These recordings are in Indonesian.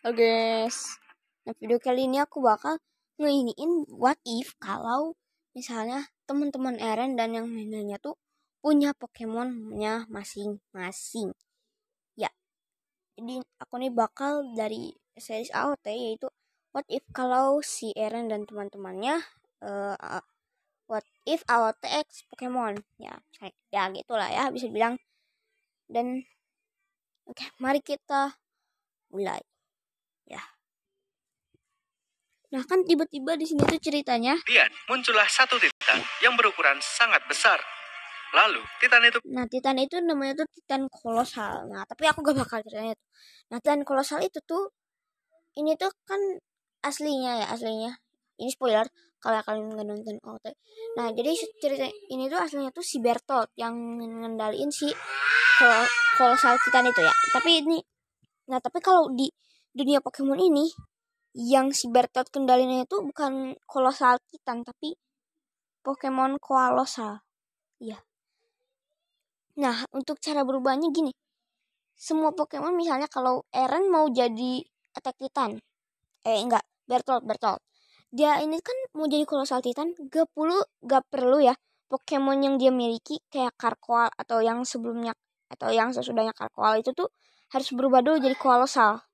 Halo guys, nah video kali ini aku bakal ngeiniin what if kalau misalnya teman-teman Eren dan yang lainnya tuh punya Pokemonnya masing-masing. Ya, jadi aku nih bakal dari series AOT yaitu what if kalau si Eren dan teman-temannya what if AOT X Pokemon. Ya gitulah ya bisa bilang. Dan oke, mari kita mulai. Ya. Nah kan tiba-tiba di sini tuh ceritanya. Kemudian muncullah satu Titan yang berukuran sangat besar. Lalu Titan itu. Nah Titan itu namanya tuh Titan kolosal. Nah tapi aku gak bakal ceritanya tuh. Nah Titan kolosal itu tuh ini tuh kan aslinya. Ini spoiler kalau kalian nggak nonton OT. Nah jadi cerita ini tuh aslinya tuh si Bertolt yang ngendaliin si kolosal Titan itu ya. Tapi kalau di dunia Pokemon ini yang si Bertolt kendalinya itu bukan kolosal Titan tapi Pokemon kolosal. Iya. Nah, untuk cara berubahnya gini. Semua Pokemon misalnya kalau Eren mau jadi Attack Titan. Bertolt. Dia ini kan mau jadi kolosal Titan, gak perlu ya Pokemon yang dia miliki kayak Karkoal atau yang sebelumnya atau yang sesudahnya Karkoal itu tuh harus berubah dulu jadi kolosal.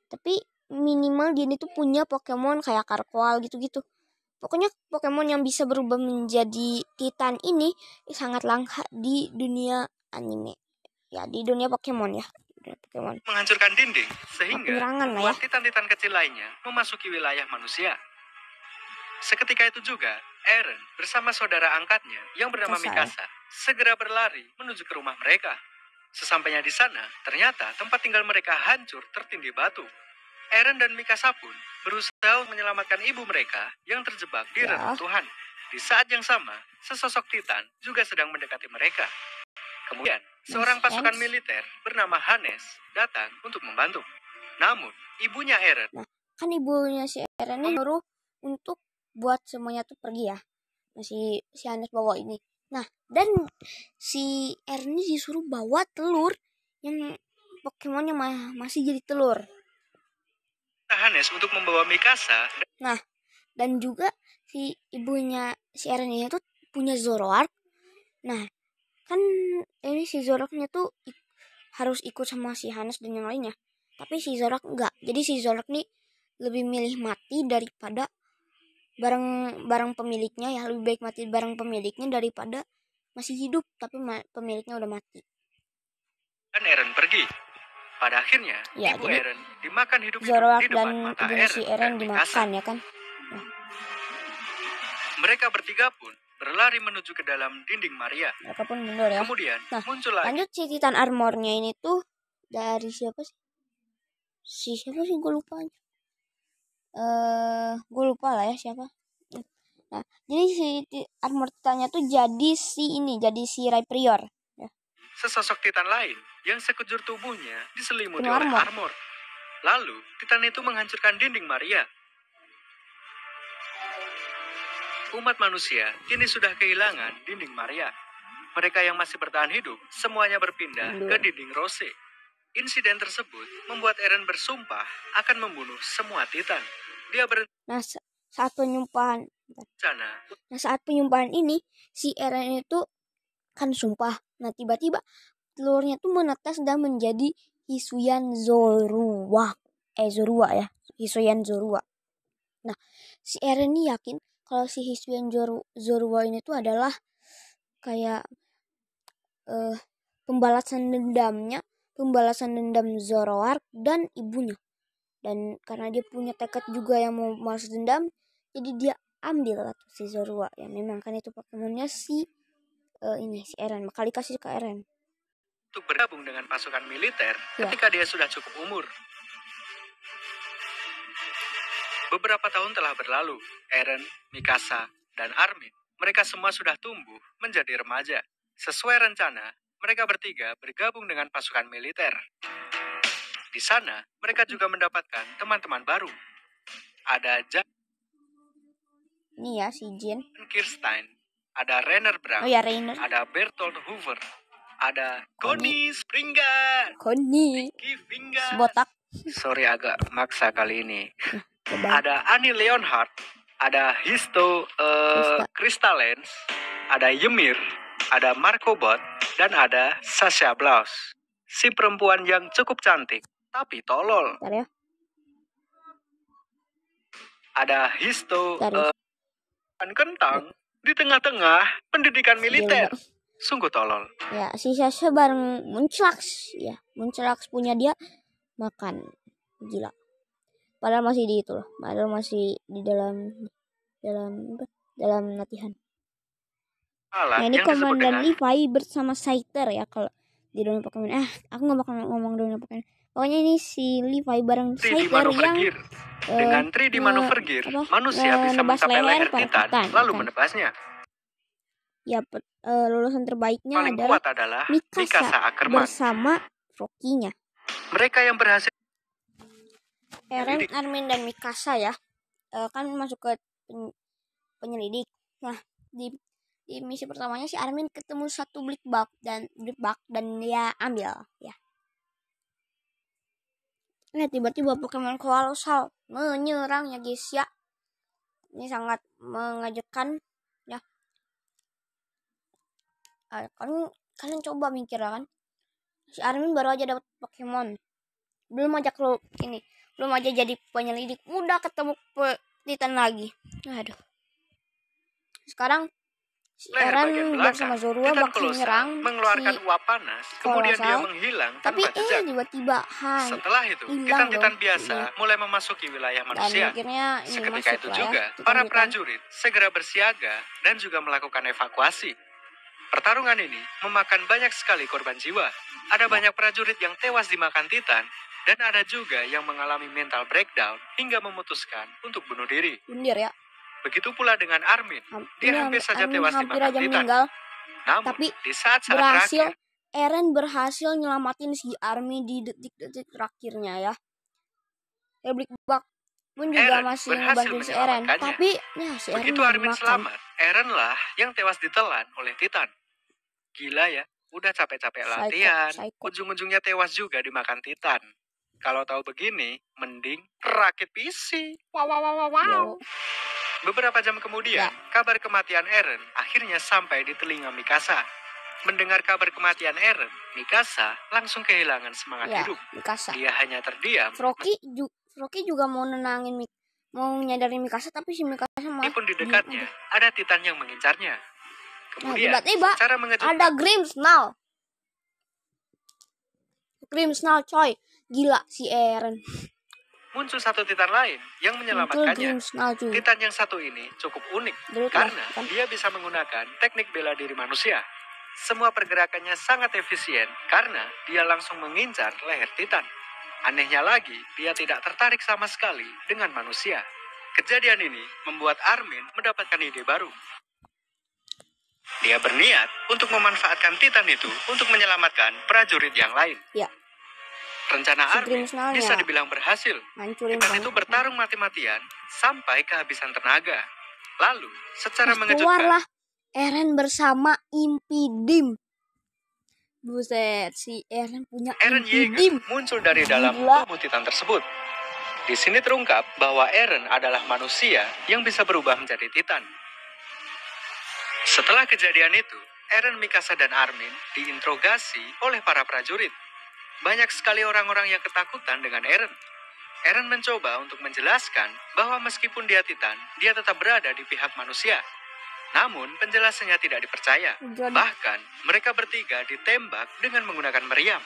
Tapi minimal dia itu punya Pokemon kayak Karkoal gitu-gitu. Pokoknya Pokemon yang bisa berubah menjadi Titan ini sangat langka di dunia anime. Ya, di dunia Pokemon ya. Pokemon. Menghancurkan dinding sehingga ya. membuat Titan-Titan kecil lainnya memasuki wilayah manusia. Seketika itu juga, Eren bersama saudara angkatnya yang bernama Mikasa segera berlari menuju ke rumah mereka. Sesampainya di sana, ternyata tempat tinggal mereka hancur tertindih batu. Eren dan Mikasa pun berusaha menyelamatkan ibu mereka yang terjebak di reruntuhan. Di saat yang sama, sesosok Titan juga sedang mendekati mereka. Kemudian, seorang pasukan militer bernama Hannes datang untuk membantu. Namun, ibunya Eren. Nah, kan ibunya si Eren ini nyuruh untuk buat semuanya tuh pergi ya. Si Hannes bawa ini. Nah, dan si Eren ini disuruh bawa telur yang Pokemonnya masih jadi telur. Hannes untuk membawa Mikasa. Nah, dan juga si ibunya si Eren ini tuh punya Zoroark. Nah, kan ini si Zoroarknya tuh harus ikut sama si Hannes dan yang lainnya. Tapi si Zoroark enggak. Jadi si Zoroark nih lebih milih mati daripada barang pemiliknya ya. Lebih baik mati barang pemiliknya daripada masih hidup tapi pemiliknya udah mati. Dan Eren pergi. Pada akhirnya, ya, ibu Eren dimakan hidup-hidup Zoroark di depan mata Eren si Eren dimakan ya kan. Ya. Mereka bertiga pun berlari menuju ke dalam dinding Maria. Mereka pun mundur ya. Kemudian muncul lagi. Lanjut si Titan Armornya ini tuh dari siapa sih? Gue lupa. Gue lupa lah ya siapa. Nah, jadi si armor Titannya tuh jadi si Rhyperior. Ya. Sesosok Titan lain yang sekujur tubuhnya diselimuti oleh armor. Lalu, Titan itu menghancurkan dinding Maria. Umat manusia kini sudah kehilangan dinding Maria. Mereka yang masih bertahan hidup, semuanya berpindah ke dinding Rose. Insiden tersebut membuat Eren bersumpah akan membunuh semua Titan. Dia saat penyumpahan ini, si Eren itu kan sumpah. Nah, tiba-tiba telurnya tuh menetes dan menjadi Hisuian Zorua ya. Hisuian Zorua. Nah, si Eren ini yakin kalau si Hisuian Zorua ini tuh adalah kayak pembalasan dendam Zoroark dan ibunya. Dan karena dia punya tekad juga yang mau balas dendam, jadi dia ambil lah si Zorua. Ya memang kan itu Pokemonnya si Eren, bakal dikasih ke Eren. Untuk bergabung dengan pasukan militer ketika dia sudah cukup umur. Beberapa tahun telah berlalu, Eren, Mikasa, dan Armin, mereka semua sudah tumbuh menjadi remaja. Sesuai rencana, mereka bertiga bergabung dengan pasukan militer. Di sana, mereka juga mendapatkan teman-teman baru. Ada ini ya si Jin, Kirstein, ada Rainer Brown, ada Bertolt Hoover, ada Connie Springer, Ricky Finger, botak, Sorry agak maksa kali ini. Coba. Ada Annie Leonhardt, ada Histo Kristalens, ada Ymir, ada Marco Bot, dan ada Sasha Blaus. Si perempuan yang cukup cantik, tapi tolol. Bentar ya. Ada Histo Bentar ya. kentang di tengah-tengah pendidikan militer. Sungguh tolol. Ya, si Sasha bareng Munchlax. Ya, Munchlax punya dia makan. Gila. Padahal masih di itu loh. Padahal masih di dalam latihan. Nah, ini Komandan Levi bersama Scyther ya kalau di dunia Pokemon. Aku nggak bakal ngomong dunia Pokemon. Pokoknya ini si Levi bareng Scyther yang dengan 3D Maneuver Gear, manusia bisa mencapai leher Titan lalu menebasnya. Ya, lulusan terbaiknya paling kuat adalah Mikasa Ackerman bersama Froakie-nya. Mereka yang berhasil Eren, Armin, dan Mikasa ya, kan masuk ke penyelidik. Nah, di misi pertamanya si Armin ketemu satu Blip Bug dan dia ambil ya. Nah, tiba-tiba Pokemon kolosal menyerang ya guys ya. Ini sangat mengejutkan ya. Kalian coba mikir kan. Si Armin baru aja dapat Pokemon. Belum aja jadi penyelidik, udah ketemu Titan lagi. Aduh. Sekarang si Eren bersama Zorua bakal menyerang, mengeluarkan uap panas, kemudian dia menghilang tapi tanpa jejak. Tiba-tiba setelah itu Titan-Titan biasa mulai memasuki wilayah manusia. Seketika itu juga para prajurit segera bersiaga dan juga melakukan evakuasi. Pertarungan ini memakan banyak sekali korban jiwa. Ada banyak prajurit yang tewas dimakan Titan, dan ada juga yang mengalami mental breakdown hingga memutuskan untuk bunuh diri. Bundir ya. Begitu pula dengan Armin. Dia hampir saja tewas dimakan Titan. Meninggal. Namun, tapi di saat-saat terakhir, terakhir, Eren berhasil nyelamatin si Armin di detik-detik terakhirnya ya. Blip Bug pun juga masih ngebantuin si Eren. Tapi ya si Eren begitu Armin selamat, Eren lah yang tewas ditelan oleh Titan. Gila ya, udah capek-capek latihan, ujung-ujungnya tewas juga dimakan Titan. Kalau tahu begini, mending rakit PC. Wow. Beberapa jam kemudian, kabar kematian Eren akhirnya sampai di telinga Mikasa. Mendengar kabar kematian Eren, Mikasa langsung kehilangan semangat hidup. Mikasa. Dia hanya terdiam. Froakie juga mau nenangin mau nyadarin Mikasa, tapi si Mikasa malah. Meskipun di dekatnya ada Titan yang mengincarnya. Kemudian, tiba-tiba ada Grimmsnarl coy. Gila si Eren. Muncul satu Titan lain yang menyelamatkannya. Titan yang satu ini cukup unik karena dia bisa menggunakan teknik bela diri manusia. Semua pergerakannya sangat efisien karena dia langsung mengincar leher Titan. Anehnya lagi, dia tidak tertarik sama sekali dengan manusia. Kejadian ini membuat Armin mendapatkan ide baru. Dia berniat untuk memanfaatkan Titan itu untuk menyelamatkan prajurit yang lain. Ya. Rencana Armin bisa dibilang berhasil. Titan itu bertarung mati-matian sampai kehabisan tenaga. Lalu, secara mengejutkan, keluarlah Eren bersama Impidim. Buset, si Eren punya Impidim. Muncul dari dalam tubuh Titan tersebut. Di sini terungkap bahwa Eren adalah manusia yang bisa berubah menjadi Titan. Setelah kejadian itu, Eren, Mikasa, dan Armin diinterogasi oleh para prajurit. Banyak sekali orang-orang yang ketakutan dengan Eren. Eren mencoba untuk menjelaskan bahwa meskipun dia Titan, dia tetap berada di pihak manusia. Namun, penjelasannya tidak dipercaya. Bahkan, mereka bertiga ditembak dengan menggunakan meriam.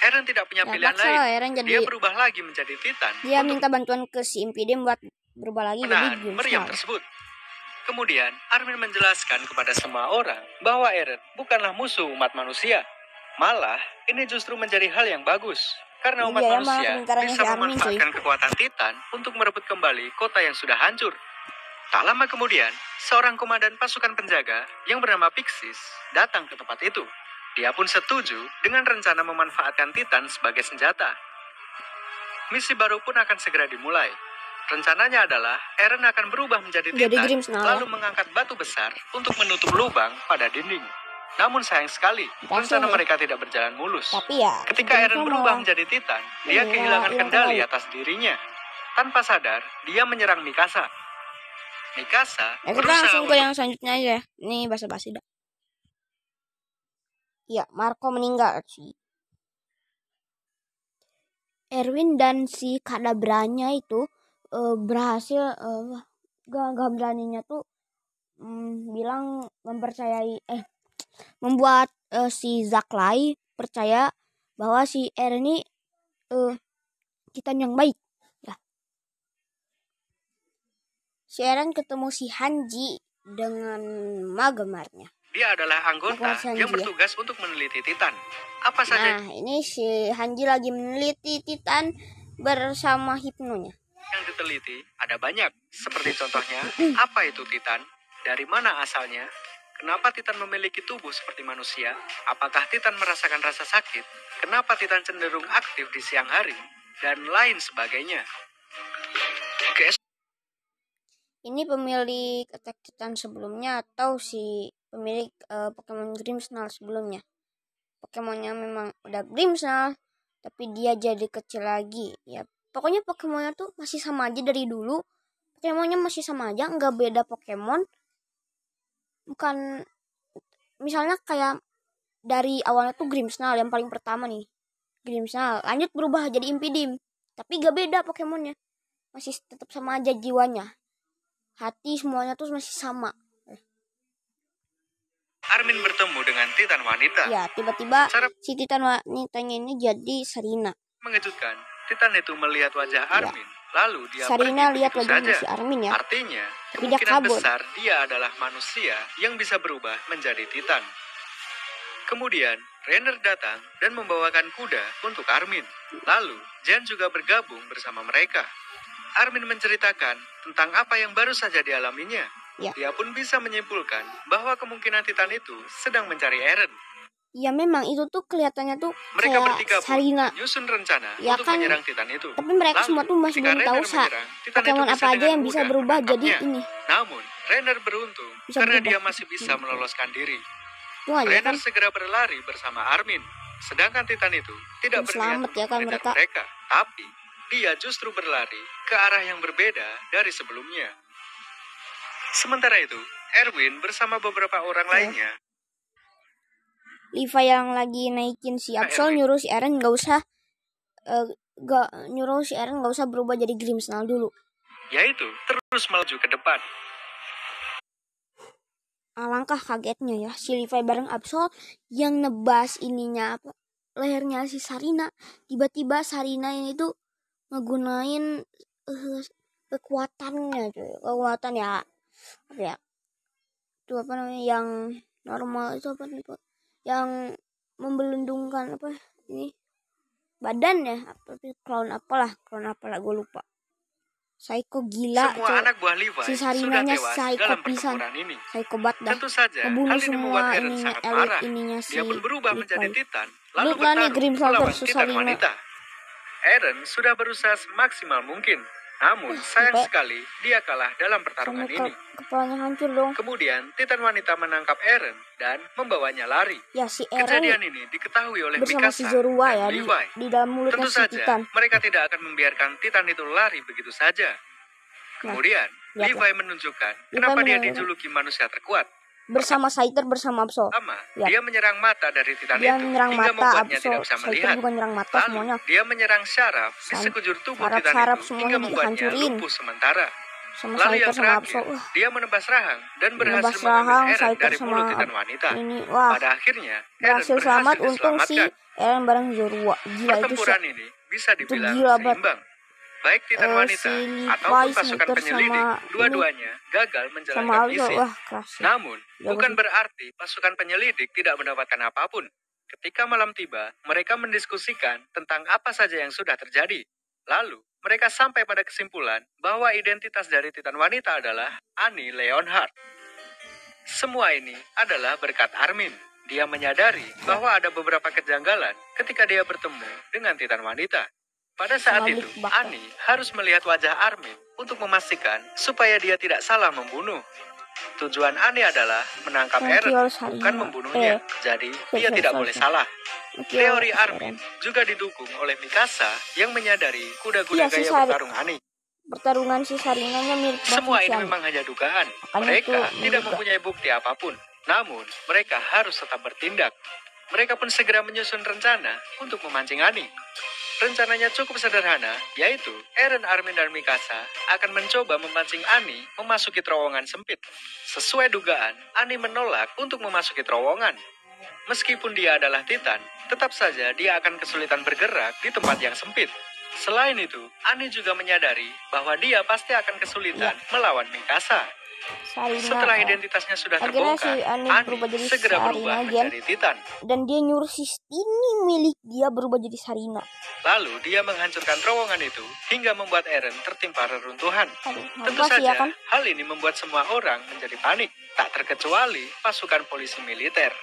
Eren tidak punya pilihan lain. Dia berubah lagi menjadi Titan. Dia minta bantuan ke si Impidim buat berubah lagi jadi Grimmsnarl. Meriam tersebut. Kemudian, Armin menjelaskan kepada semua orang bahwa Eren bukanlah musuh umat manusia. Malah, ini justru menjadi hal yang bagus. Karena umat manusia bisa memanfaatkan kekuatan Titan untuk merebut kembali kota yang sudah hancur. Tak lama kemudian, seorang komandan pasukan penjaga yang bernama Pixis datang ke tempat itu. Dia pun setuju dengan rencana memanfaatkan Titan sebagai senjata. Misi baru pun akan segera dimulai. Rencananya adalah Eren akan berubah menjadi Titan, lalu mengangkat batu besar untuk menutup lubang pada dinding. Namun sayang sekali, rencana mereka tidak berjalan mulus. Tapi ya, ketika Eren berubah menjadi Titan, dia kehilangan kendali atas dirinya. Tanpa sadar, dia menyerang Mikasa. Mikasa kita langsung ke yang selanjutnya aja. Ini basa-basi dah. Ya, Marco meninggal sih. Erwin dan si Kadabranya itu berhasil beraninya tuh bilang mempercayai membuat si Zaklai percaya bahwa si Eren ini Titan yang baik. Ya. Si Eren ketemu si Hanji dengan magemarnya. Dia adalah anggota yang bertugas untuk meneliti Titan. Apa saja? Nah, ini si Hanji lagi meneliti Titan bersama hipnonya. Yang diteliti ada banyak, seperti contohnya, apa itu Titan? Dari mana asalnya? Kenapa Titan memiliki tubuh seperti manusia? Apakah Titan merasakan rasa sakit? Kenapa Titan cenderung aktif di siang hari? Dan lain sebagainya. Ini pemilik Attack Titan sebelumnya atau si pemilik Pokemon Grimmsnarl sebelumnya. Pokemonnya memang udah Grimmsnarl, tapi dia jadi kecil lagi. Ya, pokoknya Pokemonnya tuh masih sama aja dari dulu. Pokemonnya masih sama aja, nggak beda Pokemon. Bukan, misalnya kayak dari awalnya tuh Grimmsnarl yang paling pertama nih. Grimmsnarl, lanjut berubah jadi Impidimp. Tapi gak beda Pokemonnya. Masih tetap sama aja jiwanya. Hati semuanya tuh masih sama. Armin bertemu dengan Titan wanita. Ya, tiba-tiba si Titan wanitanya ini jadi Sarina. Mengejutkan, Titan itu melihat wajah Armin. Lalu dia Sarina pergi lihat begitu wajahnya saja. si Armin ya. Artinya, tapi dia kemungkinan kabur. besar dia adalah manusia yang bisa berubah menjadi Titan. Kemudian, Rainer datang dan membawakan kuda untuk Armin. Lalu, Jan juga bergabung bersama mereka. Armin menceritakan tentang apa yang baru saja dialaminya. Ya. Dia pun bisa menyimpulkan bahwa kemungkinan Titan itu sedang mencari Eren. Ya memang itu tuh kelihatannya tuh mereka kayak bertiga Sarina. Menyusun rencana ya untuk kan, menyerang Titan itu. Tapi mereka lalu, semua tuh masih belum tahu Pokemon apa aja yang bisa berubah jadi ini. Namun, Rainer beruntung bisa karena berubah. dia masih bisa meloloskan diri. kan? Rainer segera berlari bersama Armin. Sedangkan Titan itu tidak berniat ya kan mereka. Tapi dia justru berlari ke arah yang berbeda dari sebelumnya. Sementara itu, Erwin bersama beberapa orang lainnya. Levi yang lagi naikin si Absol nyuruh si Eren nggak usah berubah jadi Grimmsnarl dulu. Yaitu terus melaju ke depan. Alangkah kagetnya ya si Levi bareng Absol yang nebas ininya lehernya si Sarina. Tiba-tiba Sarina ini tuh ngegunain kekuatan ya itu apa namanya yang normal itu apa nih, yang membelundungkan ini badan ya clown apalah gue lupa. Psycho gila. Semua anak buah Levi si Sarinanya psycho pisan. Psycho bat dah. Tentu saja ngebunuh hal ini membuat Eren sangat marah. Dia pun berubah menjadi Titan, lalu bertarung melawan Titan wanita. Eren sudah berusaha semaksimal mungkin, namun sayang sekali dia kalah dalam pertarungan ini. Kepalanya hancur dong. Kemudian Titan wanita menangkap Eren dan membawanya lari. Ya, si Eren kejadian ini diketahui oleh bersama Mikasa si Zorua dan ya Levi. di dalam mulutnya Tentu si saja Titan. mereka tidak akan membiarkan Titan itu lari begitu saja. Kemudian Levi menunjukkan kenapa dia dijuluki manusia terkuat. Bersama Scyther bersama Absol. Dia menyerang mata dari Titan dia itu menyerang hingga mata membuatnya Absol. tidak bisa melihat. Bukan nyerang mata lalu semuanya. Dia menyerang syaraf di sekujur tubuh Titan itu hingga membuatnya lumpuh sementara. Sama lalu yang sama terakhir, dia menebas rahang dan berhasil mengambil Eren dari mulut Titan wanita. Pada akhirnya, Eren selamat. berhasil Untung si Eren bareng Zorua. Gila pertempuran itu ini bisa dibilang seimbang. Baik Titan wanita ataupun pasukan penyelidik, dua-duanya gagal menjalankan misi. Namun, bukan berarti pasukan penyelidik tidak mendapatkan apapun. Ketika malam tiba, mereka mendiskusikan tentang apa saja yang sudah terjadi. Lalu, mereka sampai pada kesimpulan bahwa identitas dari Titan wanita adalah Annie Leonhardt. Semua ini adalah berkat Armin. Dia menyadari bahwa ada beberapa kejanggalan ketika dia bertemu dengan Titan wanita. Pada saat itu, Annie harus melihat wajah Armin untuk memastikan supaya dia tidak salah membunuh. Tujuan Ani adalah menangkap Eren, bukan membunuhnya. Jadi, dia tidak boleh salah. Teori Armin juga didukung oleh Mikasa yang menyadari kuda-kuda gaya bertarung Ani. Pertarungan si Sarinanya mirip Semua ini memang hanya dugaan. Mereka tidak mempunyai bukti apapun. Namun, mereka harus tetap bertindak. Mereka pun segera menyusun rencana untuk memancing Ani. Rencananya cukup sederhana, yaitu Eren, Armin, dan Mikasa akan mencoba memancing Ani memasuki terowongan sempit. Sesuai dugaan, Ani menolak untuk memasuki terowongan. Meskipun dia adalah Titan, tetap saja dia akan kesulitan bergerak di tempat yang sempit. Selain itu, Ani juga menyadari bahwa dia pasti akan kesulitan melawan Mikasa. Setelah identitasnya sudah terbongkar, Ani segera berubah menjadi Titan. Dan dia nyuruh si ini milik dia berubah jadi Sarina. Lalu dia menghancurkan terowongan itu hingga membuat Eren tertimpa reruntuhan. Tentu saja, hal ini membuat semua orang menjadi panik, tak terkecuali pasukan polisi militer.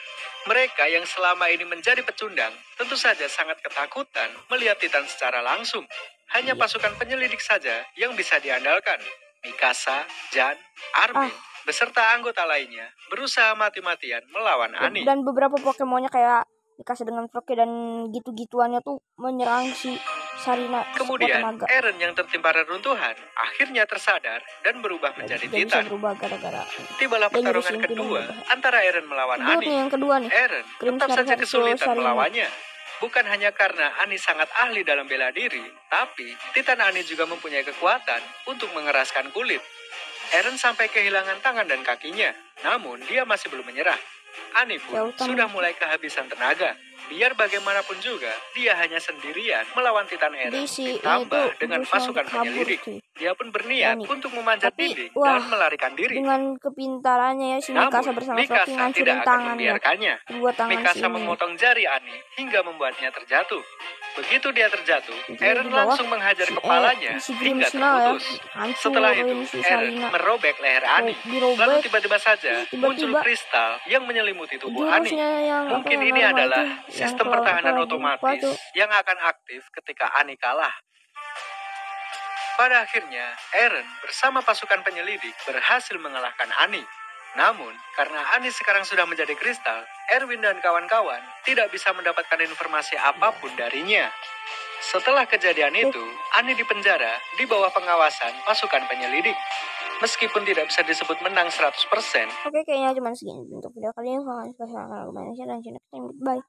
Mereka yang selama ini menjadi pecundang tentu saja sangat ketakutan melihat Titan secara langsung. Hanya pasukan penyelidik saja yang bisa diandalkan. Mikasa, Jan, Armin, beserta anggota lainnya berusaha mati-matian melawan Ani. Dan beberapa Pokemonnya kayak Mikasa dengan Froke dan gitu-gituannya tuh menyerang si Sarina. Kemudian Eren yang tertimpa reruntuhan akhirnya tersadar dan berubah menjadi Titan. Tibalah pertarungan kedua antara Eren melawan Ani. Eren tetap saja kesulitan melawannya. Bukan hanya karena Ani sangat ahli dalam bela diri, tapi Titan Ani juga mempunyai kekuatan untuk mengeraskan kulit. Eren sampai kehilangan tangan dan kakinya, namun dia masih belum menyerah. Ani pun sudah mulai kehabisan tenaga. Biar bagaimanapun juga, dia hanya sendirian melawan Titan Eren, ditambah dengan pasukan penyelidik. Dia pun berniat untuk memanjat dinding dan melarikan diri. Dengan kepintarannya ya, si Mikasa bersama Froki ngancurin tangannya. Mikasa memotong jari Ani hingga membuatnya terjatuh. Begitu dia terjatuh, Eren langsung menghajar kepalanya hingga terputus. Setelah itu, Eren merobek leher Ani. Lalu tiba-tiba saja muncul kristal yang menyelimuti tubuh Ani. Mungkin ini adalah sistem pertahanan otomatis yang akan aktif ketika Ani kalah. Pada akhirnya, Eren bersama pasukan penyelidik berhasil mengalahkan Ani. Namun, karena Ani sekarang sudah menjadi kristal, Erwin dan kawan-kawan tidak bisa mendapatkan informasi apapun darinya. Setelah kejadian itu, Ani dipenjara di bawah pengawasan pasukan penyelidik. Meskipun tidak bisa disebut menang 100%. Oke, kayaknya cuma segini untuk video kali ini. Bye.